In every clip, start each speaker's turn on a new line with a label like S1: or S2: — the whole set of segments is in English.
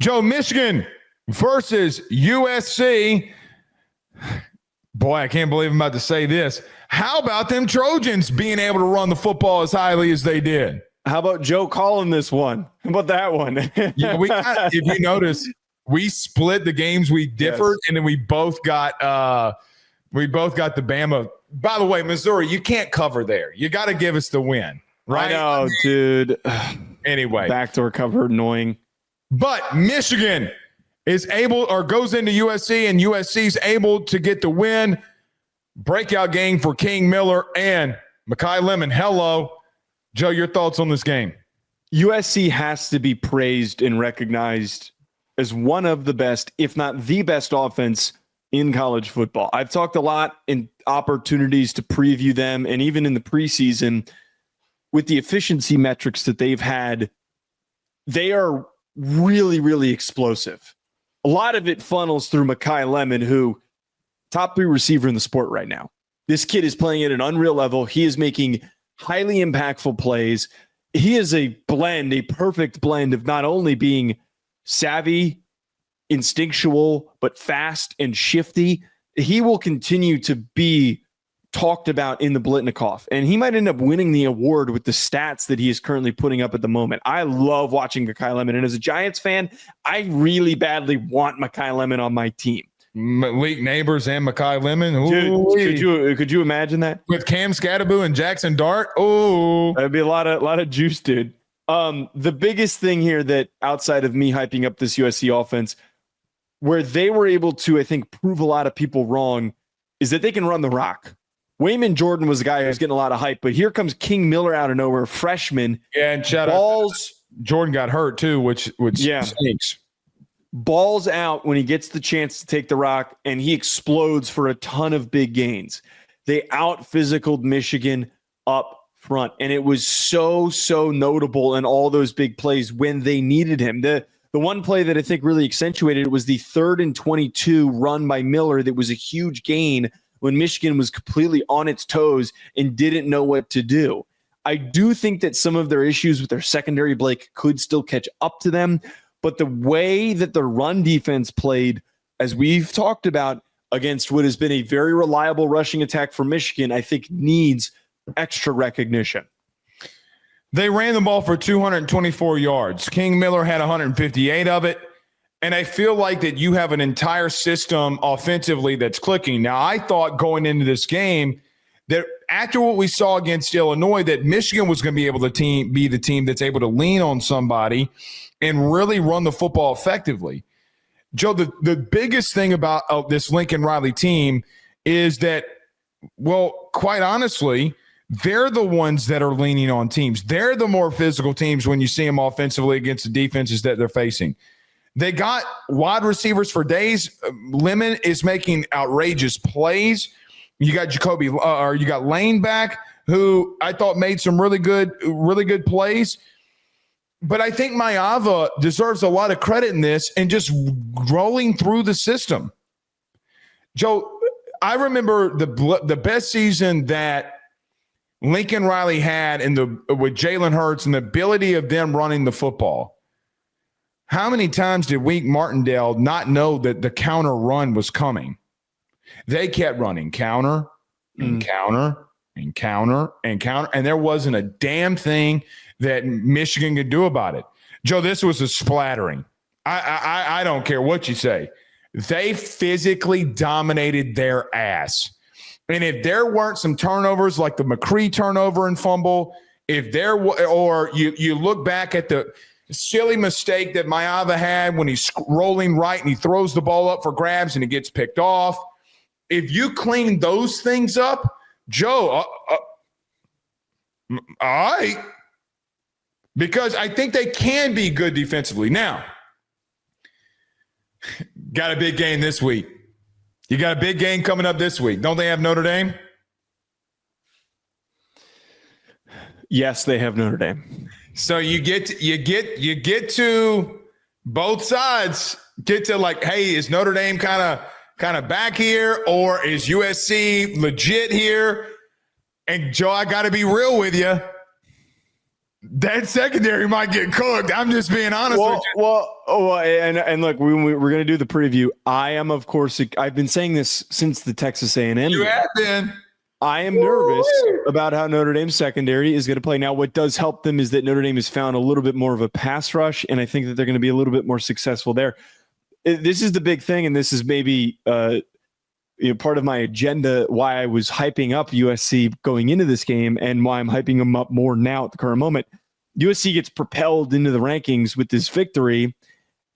S1: Joe, Michigan versus USC. Boy, I can't believe I'm about to say this. How about them Trojans being able to run the football as highly as they did?
S2: How about Joe calling this one? How about that one?
S1: Yeah, if you notice, we split the games. We differed, and then we both got the Bama. By the way, Missouri, you can't cover there. You got to give us the win, right?
S2: I know, dude.
S1: Anyway,
S2: backdoor cover, annoying.
S1: But Michigan is able, or goes into USC, and USC's able to get the win. Breakout game for King Miller and Makai Lemon. Hello. Joe, your thoughts on this game?
S2: USC has to be praised and recognized as one of the best, if not the best offense in college football. I've talked a lot in opportunities to preview them, and even in the preseason with the efficiency metrics that they've had, they are really, really explosive. A lot of it funnels through Makai Lemon, who top 3 receiver in the sport right now. This kid is playing at an unreal level. He is making highly impactful plays. He is a perfect blend of not only being savvy, instinctual, but fast and shifty. He will continue to be talked about in the Blitnikoff, and he might end up winning the award with the stats that he is currently putting up at the moment. I love watching Makai Lemon, and as a Giants fan, I really badly want Makai Lemon on my team.
S1: Malik Neighbors and Makai Lemon.
S2: Dude, could you imagine that?
S1: With Cam Scatterbo and Jackson Dart? Oh,
S2: that'd be a lot of juice, dude. The biggest thing here that outside of me hyping up this USC offense, where they were able to, I think, prove a lot of people wrong, is that they can run the rock. Wayman Jordan was a guy who was getting a lot of hype, but here comes King Miller out of nowhere, freshman.
S1: Yeah, and shout out, Jordan got hurt too, which stinks.
S2: Balls out when he gets the chance to take the rock, and he explodes for a ton of big gains. They out-physicaled Michigan up front, and it was so notable in all those big plays when they needed him. The one play that I think really accentuated it was the 3rd and 22 run by Miller that was a huge gain when Michigan was completely on its toes and didn't know what to do. I do think that some of their issues with their secondary, Blake, could still catch up to them. But the way that the run defense played, as we've talked about, against what has been a very reliable rushing attack for Michigan, I think needs extra recognition.
S1: They ran the ball for 224 yards. King Miller had 158 of it. And I feel like that you have an entire system offensively that's clicking. Now, I thought going into this game that after what we saw against Illinois, that Michigan was going to be able to be the team that's able to lean on somebody and really run the football effectively. Joe, the biggest thing about this Lincoln Riley team is that, well, quite honestly, they're the ones that are leaning on teams. They're the more physical teams when you see them offensively against the defenses that they're facing. They got wide receivers for days. Lemon is making outrageous plays. You got you got Lane back, who I thought made some really good plays. But I think Maiava deserves a lot of credit in this and just rolling through the system. Joe, I remember the best season that Lincoln Riley had with Jalen Hurts and the ability of them running the football. How many times did Wink Martindale not know that the counter run was coming? They kept running counter and counter and counter and counter, and there wasn't a damn thing that Michigan could do about it. Joe, this was a splattering. I don't care what you say. They physically dominated their ass. And if there weren't some turnovers like the McCree turnover and fumble, or you look back at the silly mistake that Maiava had when he's rolling right and he throws the ball up for grabs and it gets picked off. If you clean those things up, Joe, all right. Because I think they can be good defensively. Now, got a big game this week. You got a big game coming up this week. Don't they have Notre Dame?
S2: Yes, they have Notre Dame.
S1: So you get to both sides get to like, hey, is Notre Dame kind of back here, or is USC legit here? And Joe, I got to be real with you. that secondary might get cooked. I'm just being honest with you.
S2: And look, we're going to do the preview. I am, of course, I've been saying this since the Texas A&M.
S1: You have been.
S2: I am nervous about how Notre Dame's secondary is going to play. Now, what does help them is that Notre Dame has found a little bit more of a pass rush, and I think that they're going to be a little bit more successful there. This is the big thing, and this is maybe part of my agenda, why I was hyping up USC going into this game and why I'm hyping them up more now at the current moment. USC gets propelled into the rankings with this victory,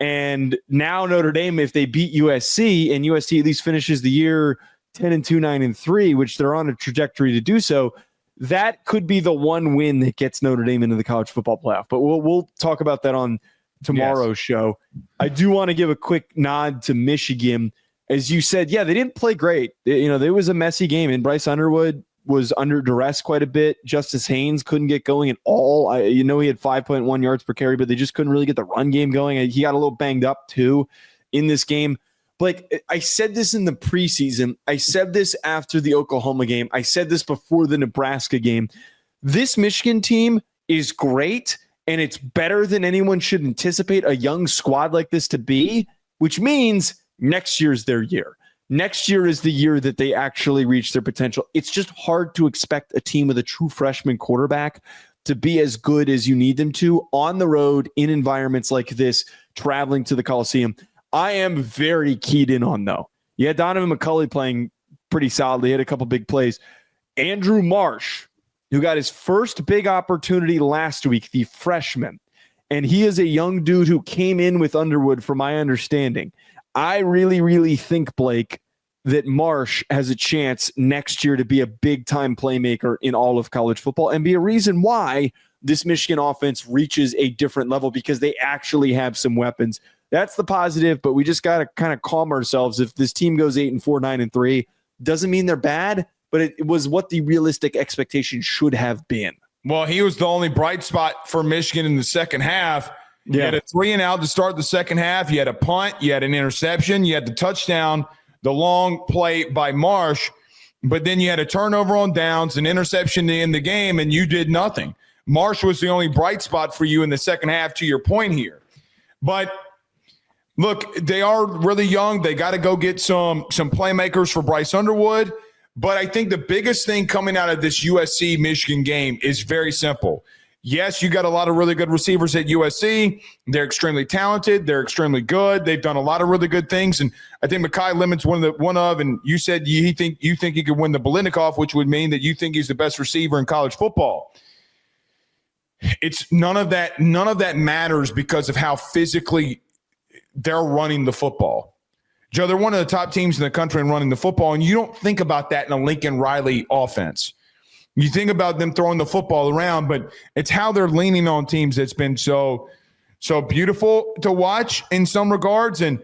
S2: and now Notre Dame, if they beat USC, and USC at least finishes the year 10-2, 9-3, which they're on a trajectory to do so, that could be the one win that gets Notre Dame into the college football playoff. But we'll talk about that on tomorrow's show. I do want to give a quick nod to Michigan. As you said, yeah, they didn't play great. There was a messy game, and Bryce Underwood was under duress quite a bit. Justice Haynes couldn't get going at all. He had 5.1 yards per carry, but they just couldn't really get the run game going. He got a little banged up too in this game. Blake, I said this in the preseason. I said this after the Oklahoma game. I said this before the Nebraska game. This Michigan team is great, and it's better than anyone should anticipate a young squad like this to be, which means next year's their year. Next year is the year that they actually reach their potential. It's just hard to expect a team with a true freshman quarterback to be as good as you need them to on the road in environments like this, traveling to the Coliseum. I am very keyed in on, though. Yeah, Donovan McCulley playing pretty solidly. He had a couple big plays. Andrew Marsh, who got his first big opportunity last week, the freshman. And he is a young dude who came in with Underwood, from my understanding. I really, really think, Blake, that Marsh has a chance next year to be a big-time playmaker in all of college football and be a reason why this Michigan offense reaches a different level, because they actually have some weapons. That's the positive, but we just got to kind of calm ourselves. If this team goes 8-4, 9-3, doesn't mean they're bad, but it was what the realistic expectation should have been.
S1: Well, he was the only bright spot for Michigan in the second half. You had a 3-and-out to start the second half. You had a punt. You had an interception. You had the touchdown, the long play by Marsh. But then you had a turnover on downs, an interception to end the game, and you did nothing. Marsh was the only bright spot for you in the second half, to your point here. But look, they are really young. They got to go get some playmakers for Bryce Underwood. But I think the biggest thing coming out of this USC-Michigan game is very simple. Yes, you got a lot of really good receivers at USC. They're extremely talented. They're extremely good. They've done a lot of really good things. And I think Makai Lemon's one of, and you said you think he could win the Biletnikoff, which would mean that you think he's the best receiver in college football. It's none of that matters because of how physically they're running the football. Joe, they're one of the top teams in the country in running the football, and you don't think about that in a Lincoln Riley offense. You think about them throwing the football around, but it's how they're leaning on teams that's been so beautiful to watch in some regards. And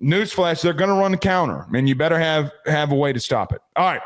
S1: newsflash, they're going to run the counter, and you better have a way to stop it. All right.